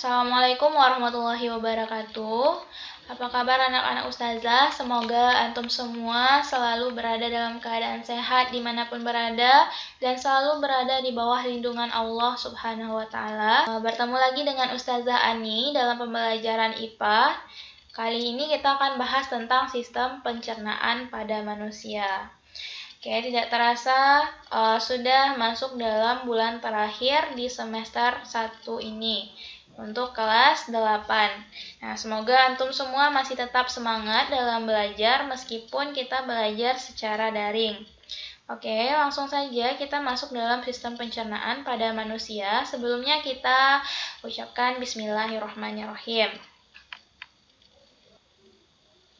Assalamualaikum warahmatullahi wabarakatuh. Apa kabar anak-anak ustazah? Semoga antum semua selalu berada dalam keadaan sehat dimanapun berada dan selalu berada di bawah lindungan Allah Subhanahu wa Ta'ala. Bertemu lagi dengan Ustazah Ani dalam pembelajaran IPA. Kali ini kita akan bahas tentang sistem pencernaan pada manusia. Oke, tidak terasa sudah masuk dalam bulan terakhir di semester 1 ini untuk kelas 8. Nah, semoga antum semua masih tetap semangat dalam belajar meskipun kita belajar secara daring. Oke, langsung saja kita masuk dalam sistem pencernaan pada manusia. Sebelumnya kita ucapkan Bismillahirrahmanirrahim.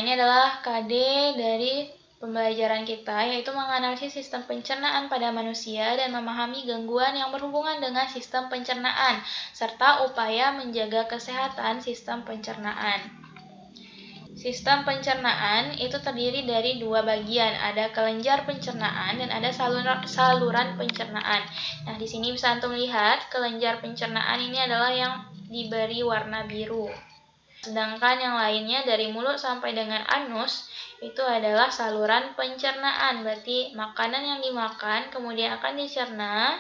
Ini adalah KD dari pembelajaran kita, yaitu menganalisis sistem pencernaan pada manusia dan memahami gangguan yang berhubungan dengan sistem pencernaan, serta upaya menjaga kesehatan sistem pencernaan. Sistem pencernaan itu terdiri dari dua bagian, ada kelenjar pencernaan dan ada saluran pencernaan. Nah, di sini bisa antum lihat kelenjar pencernaan ini adalah yang diberi warna biru. Sedangkan yang lainnya dari mulut sampai dengan anus itu adalah saluran pencernaan, berarti makanan yang dimakan kemudian akan dicerna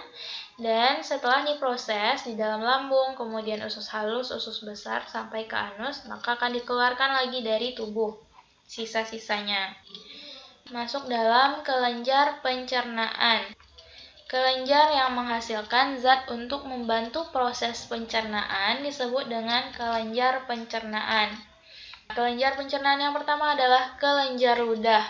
dan setelah diproses di dalam lambung, kemudian usus halus, usus besar sampai ke anus, maka akan dikeluarkan lagi dari tubuh sisa-sisanya. Masuk dalam kelenjar pencernaan. Kelenjar yang menghasilkan zat untuk membantu proses pencernaan disebut dengan kelenjar pencernaan. Kelenjar pencernaan yang pertama adalah kelenjar ludah,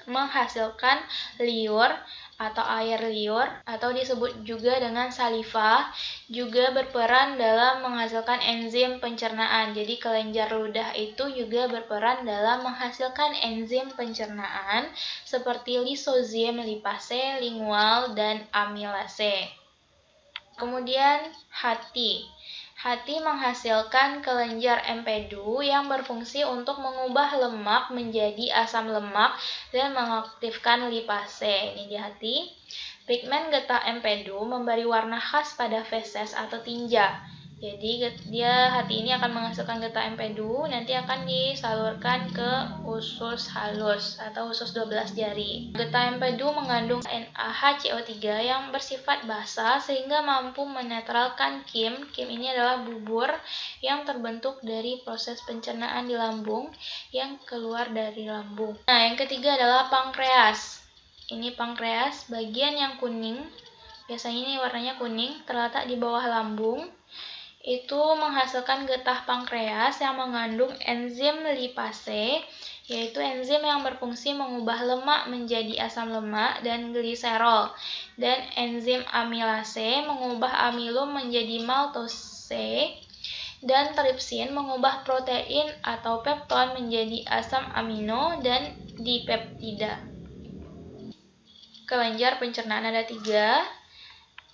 menghasilkan liur atau air liur atau disebut juga dengan saliva, juga berperan dalam menghasilkan enzim pencernaan. Jadi kelenjar ludah itu juga berperan dalam menghasilkan enzim pencernaan seperti lisozim, lipase, lingual, dan amilase. Kemudian hati. Hati menghasilkan kelenjar empedu yang berfungsi untuk mengubah lemak menjadi asam lemak dan mengaktifkan lipase. Ini di hati. Pigmen getah empedu memberi warna khas pada feses atau tinja. Jadi hati ini akan menghasilkan getah empedu, nanti akan disalurkan ke usus halus atau usus 12 jari. Getah empedu mengandung NaHCO3 yang bersifat basa sehingga mampu menetralkan kim. Kim ini adalah bubur yang terbentuk dari proses pencernaan di lambung yang keluar dari lambung. Nah, yang ketiga adalah pankreas. Ini pankreas, bagian yang kuning, biasanya ini warnanya kuning, terletak di bawah lambung. Itu menghasilkan getah pankreas yang mengandung enzim lipase, yaitu enzim yang berfungsi mengubah lemak menjadi asam lemak dan gliserol, dan enzim amilase mengubah amilum menjadi maltose, dan tripsin mengubah protein atau pepton menjadi asam amino dan dipeptida. Kelenjar pencernaan ada 3.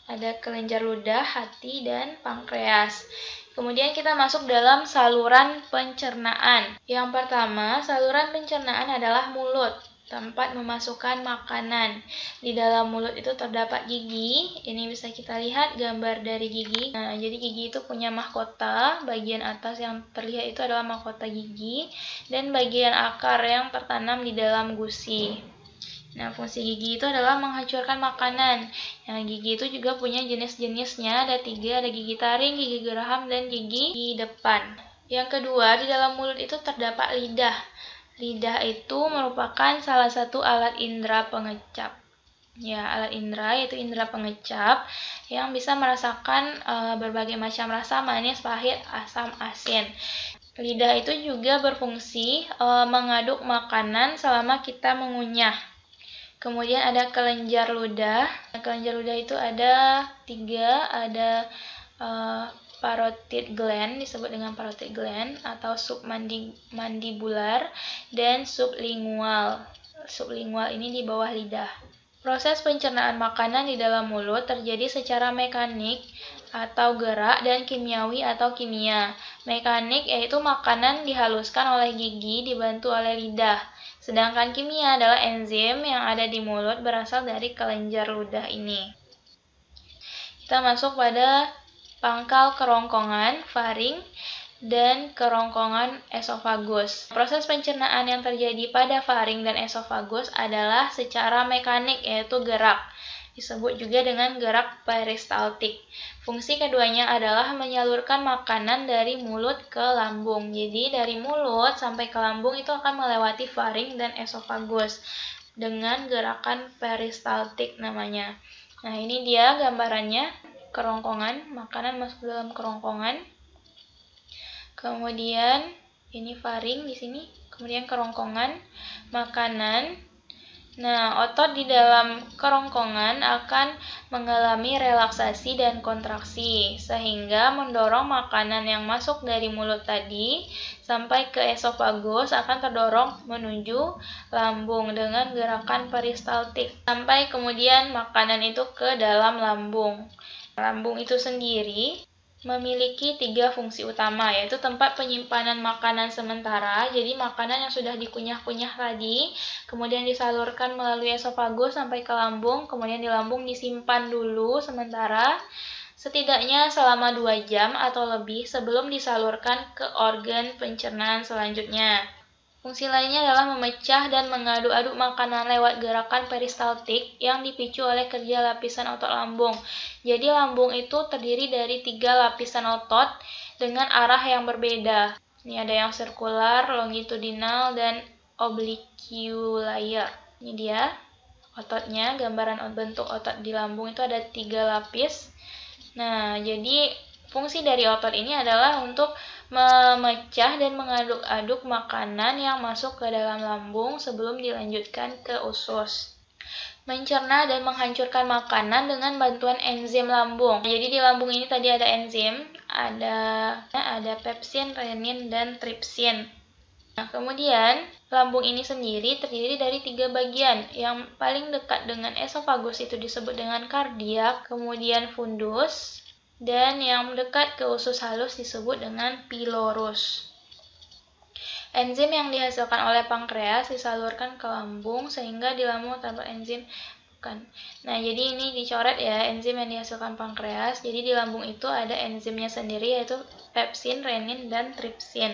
Ada kelenjar ludah, hati, dan pankreas. Kemudian kita masuk dalam saluran pencernaan. Yang pertama, saluran pencernaan adalah mulut, tempat memasukkan makanan. Di dalam mulut itu terdapat gigi. Ini bisa kita lihat gambar dari gigi. Nah, jadi gigi itu punya mahkota. Bagian atas yang terlihat itu adalah mahkota gigi, dan bagian akar yang tertanam di dalam gusi. Nah, fungsi gigi itu adalah menghancurkan makanan. Yang gigi itu juga punya jenis-jenisnya, ada 3, ada gigi taring, gigi geraham, dan gigi di depan. Yang kedua, di dalam mulut itu terdapat lidah. Lidah itu merupakan salah satu alat indera pengecap. Ya, alat indera yaitu indera pengecap yang bisa merasakan berbagai macam rasa manis, pahit, asam, asin. Lidah itu juga berfungsi mengaduk makanan selama kita mengunyah. Kemudian ada kelenjar ludah. Kelenjar ludah itu ada 3, ada parotid gland, disebut dengan parotid gland atau submandibular, dan sublingual. Sublingual ini di bawah lidah. Proses pencernaan makanan di dalam mulut terjadi secara mekanik atau gerak dan kimiawi atau kimia. Mekanik yaitu makanan dihaluskan oleh gigi dibantu oleh lidah. Sedangkan kimia adalah enzim yang ada di mulut berasal dari kelenjar ludah ini. Kita masuk pada pangkal kerongkongan, faring, dan kerongkongan esofagus. Proses pencernaan yang terjadi pada faring dan esofagus adalah secara mekanik, yaitu gerak. Disebut juga dengan gerak peristaltik. Fungsi keduanya adalah menyalurkan makanan dari mulut ke lambung. Jadi dari mulut sampai ke lambung itu akan melewati faring dan esofagus dengan gerakan peristaltik namanya. Nah, ini dia gambarannya, kerongkongan, makanan masuk dalam kerongkongan. Kemudian ini faring di sini, kemudian kerongkongan, makanan. Nah, otot di dalam kerongkongan akan mengalami relaksasi dan kontraksi, sehingga mendorong makanan yang masuk dari mulut tadi sampai ke esofagus akan terdorong menuju lambung dengan gerakan peristaltik, sampai kemudian makanan itu ke dalam lambung. Lambung itu sendiri memiliki 3 fungsi utama, yaitu tempat penyimpanan makanan sementara. Jadi makanan yang sudah dikunyah-kunyah tadi kemudian disalurkan melalui esofagus sampai ke lambung, kemudian di lambung disimpan dulu sementara setidaknya selama 2 jam atau lebih sebelum disalurkan ke organ pencernaan selanjutnya. Fungsi lainnya adalah memecah dan mengaduk-aduk makanan lewat gerakan peristaltik yang dipicu oleh kerja lapisan otot lambung. Jadi lambung itu terdiri dari 3 lapisan otot dengan arah yang berbeda. Ini ada yang sirkular, longitudinal, dan oblique. Ini dia ototnya, gambaran bentuk otot di lambung itu ada 3 lapis. Nah, jadi fungsi dari otot ini adalah untuk memecah dan mengaduk-aduk makanan yang masuk ke dalam lambung sebelum dilanjutkan ke usus. Mencerna dan menghancurkan makanan dengan bantuan enzim lambung. Jadi di lambung ini tadi ada enzim, ada pepsin, renin, dan tripsin. Nah, kemudian lambung ini sendiri terdiri dari 3 bagian. Yang paling dekat dengan esofagus itu disebut dengan kardiak, kemudian fundus, dan yang dekat ke usus halus disebut dengan pilorus. Enzim yang dihasilkan oleh pankreas disalurkan ke lambung sehingga di lambung terdapat enzim. Nah, jadi ini dicoret ya, enzim yang dihasilkan pankreas. Jadi di lambung itu ada enzimnya sendiri, yaitu pepsin, renin, dan tripsin.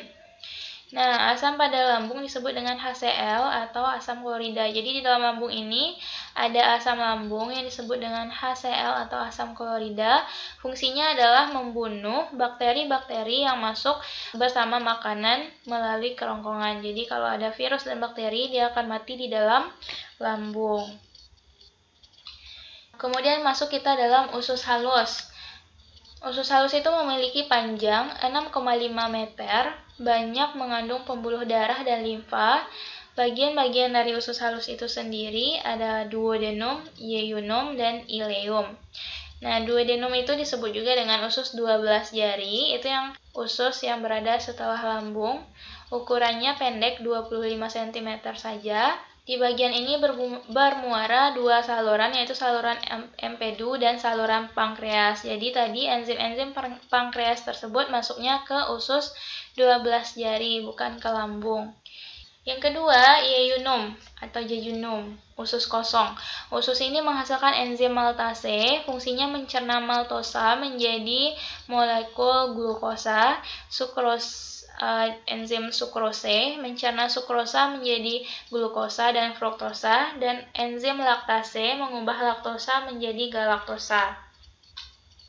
Nah, asam pada lambung disebut dengan HCl atau asam klorida. Jadi di dalam lambung ini ada asam lambung yang disebut dengan HCl atau asam klorida. Fungsinya adalah membunuh bakteri-bakteri yang masuk bersama makanan melalui kerongkongan. Jadi kalau ada virus dan bakteri, dia akan mati di dalam lambung. Kemudian masuk kita dalam usus halus. Usus halus itu memiliki panjang 6,5 meter, banyak mengandung pembuluh darah dan limfa. Bagian-bagian dari usus halus itu sendiri ada duodenum, ileum, dan ileum. Nah, duodenum itu disebut juga dengan usus 12 jari, itu yang usus yang berada setelah lambung. Ukurannya pendek 25 cm saja. Di bagian ini bermuara 2 saluran, yaitu saluran empedu dan saluran pankreas. Jadi tadi enzim-enzim pankreas tersebut masuknya ke usus 12 jari, bukan ke lambung. Yang kedua, ileum atau jejunum, usus kosong. Usus ini menghasilkan enzim maltase, fungsinya mencerna maltosa menjadi molekul glukosa, enzim sukrose mencerna sukrosa menjadi glukosa dan fruktosa, dan enzim laktase mengubah laktosa menjadi galaktosa.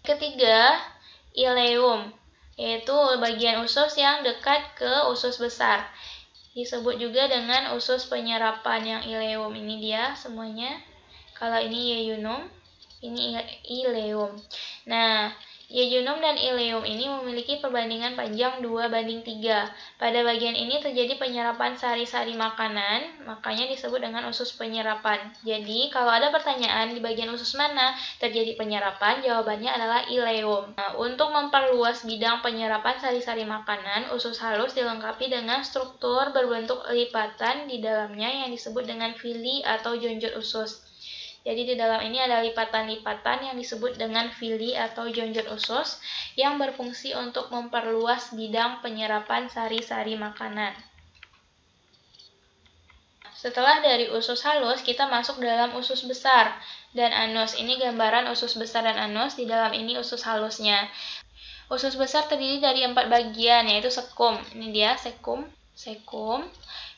Ketiga, ileum, yaitu bagian usus yang dekat ke usus besar. Disebut juga dengan usus penyerapan yang ileum. Ini dia semuanya. Kalau ini ileum, ini ileum. Nah, jejunum dan ileum ini memiliki perbandingan panjang 2:3. Pada bagian ini terjadi penyerapan sari-sari makanan, makanya disebut dengan usus penyerapan. Jadi, kalau ada pertanyaan di bagian usus mana terjadi penyerapan, jawabannya adalah ileum. Nah, untuk memperluas bidang penyerapan sari-sari makanan, usus halus dilengkapi dengan struktur berbentuk lipatan di dalamnya yang disebut dengan villi atau jonjot usus. Jadi di dalam ini ada lipatan-lipatan yang disebut dengan villi atau jonjot usus yang berfungsi untuk memperluas bidang penyerapan sari-sari makanan. Setelah dari usus halus, kita masuk dalam usus besar dan anus. Ini gambaran usus besar dan anus, di dalam ini usus halusnya. Usus besar terdiri dari 4 bagian, yaitu sekum. Ini dia sekum,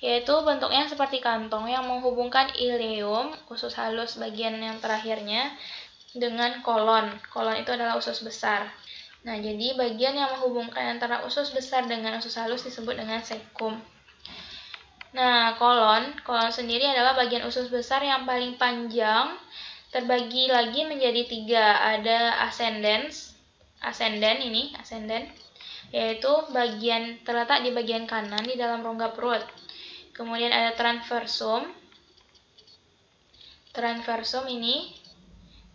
yaitu bentuknya seperti kantong yang menghubungkan ileum, usus halus bagian yang terakhirnya, dengan kolon. Kolon itu adalah usus besar. Nah, jadi bagian yang menghubungkan antara usus besar dengan usus halus disebut dengan sekum. Nah, kolon sendiri adalah bagian usus besar yang paling panjang, terbagi lagi menjadi 3. Ada ascenden, yaitu bagian terletak di bagian kanan di dalam rongga perut. Kemudian ada transversum. Transversum ini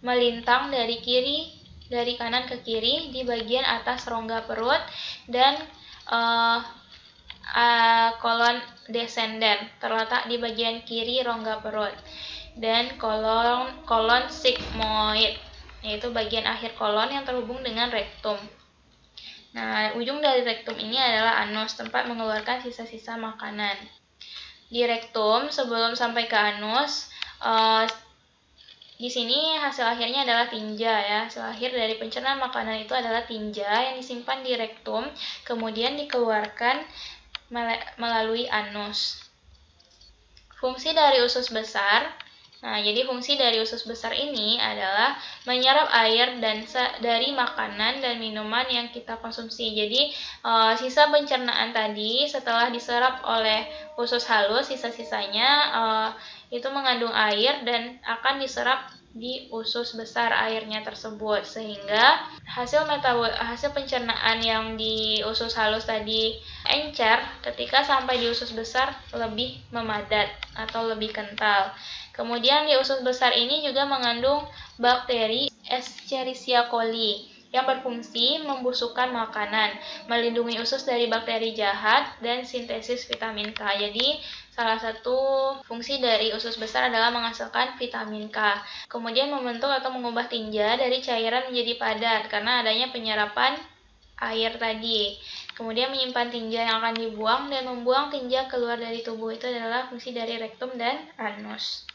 melintang dari kanan ke kiri di bagian atas rongga perut, dan kolon descendent terletak di bagian kiri rongga perut, dan kolon sigmoid, yaitu bagian akhir kolon yang terhubung dengan rektum. Nah, ujung dari rektum ini adalah anus, tempat mengeluarkan sisa-sisa makanan. Di rektum, sebelum sampai ke anus, di sini hasil akhirnya adalah tinja ya. Hasil akhir dari pencernaan makanan itu adalah tinja yang disimpan di rektum, kemudian dikeluarkan melalui anus. Fungsi dari usus besar. Nah, jadi fungsi dari usus besar ini adalah menyerap air dari makanan dan minuman yang kita konsumsi. Jadi, sisa pencernaan tadi setelah diserap oleh usus halus, sisa-sisanya itu mengandung air dan akan diserap di usus besar airnya tersebut, sehingga hasil pencernaan yang di usus halus tadi encer, ketika sampai di usus besar lebih memadat atau lebih kental. Kemudian di usus besar ini juga mengandung bakteri Escherichia coli yang berfungsi membusukkan makanan, melindungi usus dari bakteri jahat, dan sintesis vitamin K. Jadi, salah satu fungsi dari usus besar adalah menghasilkan vitamin K. Kemudian membentuk atau mengubah tinja dari cairan menjadi padat karena adanya penyerapan air tadi. Kemudian menyimpan tinja yang akan dibuang dan membuang tinja keluar dari tubuh. Itu adalah fungsi dari rektum dan anus.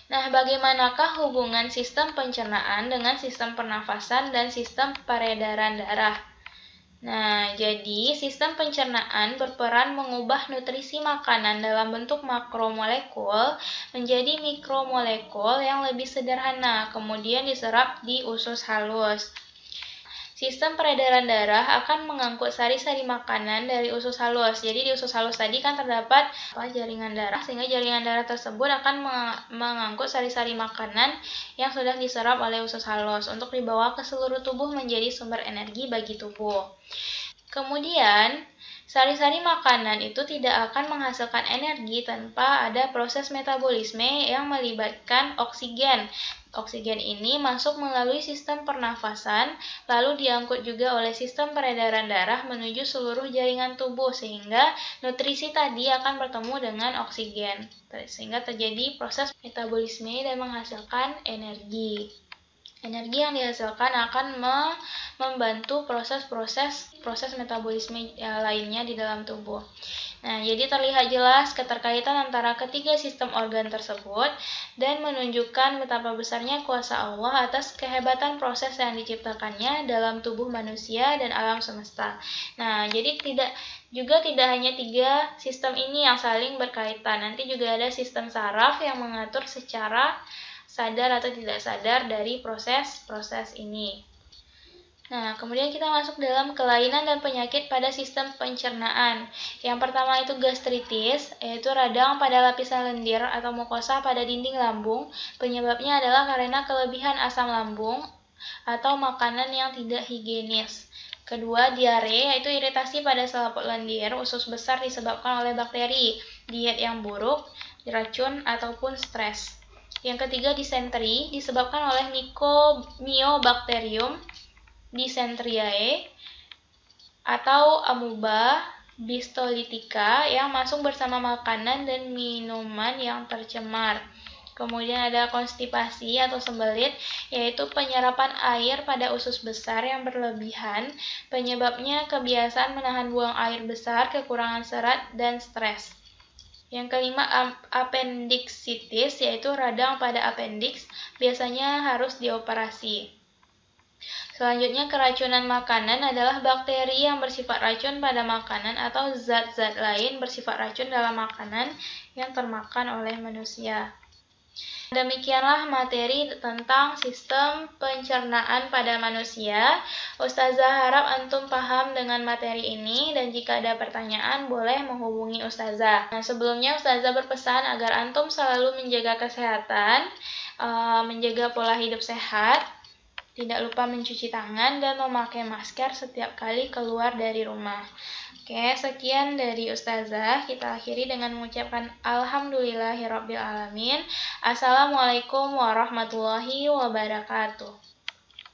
Nah, bagaimanakah hubungan sistem pencernaan dengan sistem pernafasan dan sistem peredaran darah? Nah, jadi sistem pencernaan berperan mengubah nutrisi makanan dalam bentuk makromolekul menjadi mikromolekul yang lebih sederhana, kemudian diserap di usus halus. Sistem peredaran darah akan mengangkut sari-sari makanan dari usus halus. Jadi di usus halus tadi kan terdapat jaringan darah, sehingga jaringan darah tersebut akan mengangkut sari-sari makanan yang sudah diserap oleh usus halus untuk dibawa ke seluruh tubuh menjadi sumber energi bagi tubuh. Kemudian, sari-sari makanan itu tidak akan menghasilkan energi tanpa ada proses metabolisme yang melibatkan oksigen. Oksigen ini masuk melalui sistem pernafasan, lalu diangkut juga oleh sistem peredaran darah menuju seluruh jaringan tubuh, sehingga nutrisi tadi akan bertemu dengan oksigen, sehingga terjadi proses metabolisme dan menghasilkan energi. Energi yang dihasilkan akan membantu proses metabolisme lainnya di dalam tubuh. Nah, jadi terlihat jelas keterkaitan antara ketiga sistem organ tersebut dan menunjukkan betapa besarnya kuasa Allah atas kehebatan proses yang diciptakannya dalam tubuh manusia dan alam semesta. Nah, jadi tidak hanya 3 sistem ini yang saling berkaitan. Nanti juga ada sistem saraf yang mengatur secara sadar atau tidak sadar dari proses-proses ini. Nah, kemudian kita masuk dalam kelainan dan penyakit pada sistem pencernaan. Yang pertama itu gastritis, yaitu radang pada lapisan lendir atau mukosa pada dinding lambung. Penyebabnya adalah karena kelebihan asam lambung atau makanan yang tidak higienis. Kedua, diare, yaitu iritasi pada selaput lendir, usus besar disebabkan oleh bakteri, diet yang buruk, racun, ataupun stres. Yang ketiga, disenteri, disebabkan oleh Mycobacterium dysenteriae atau amuba histolytica yang masuk bersama makanan dan minuman yang tercemar. Kemudian ada konstipasi atau sembelit, yaitu penyerapan air pada usus besar yang berlebihan. Penyebabnya kebiasaan menahan buang air besar, kekurangan serat, dan stres. Yang kelima, apendiksitis, yaitu radang pada apendiks, biasanya harus dioperasi. Selanjutnya, keracunan makanan adalah bakteri yang bersifat racun pada makanan atau zat-zat lain bersifat racun dalam makanan yang termakan oleh manusia. Demikianlah materi tentang sistem pencernaan pada manusia. Ustazah harap antum paham dengan materi ini, dan jika ada pertanyaan boleh menghubungi Ustazah. Nah, sebelumnya Ustazah berpesan agar antum selalu menjaga kesehatan, menjaga pola hidup sehat, tidak lupa mencuci tangan dan memakai masker setiap kali keluar dari rumah. Oke, sekian dari Ustazah. Kita akhiri dengan mengucapkan alhamdulillahirabbil alamin. Assalamualaikum warahmatullahi wabarakatuh.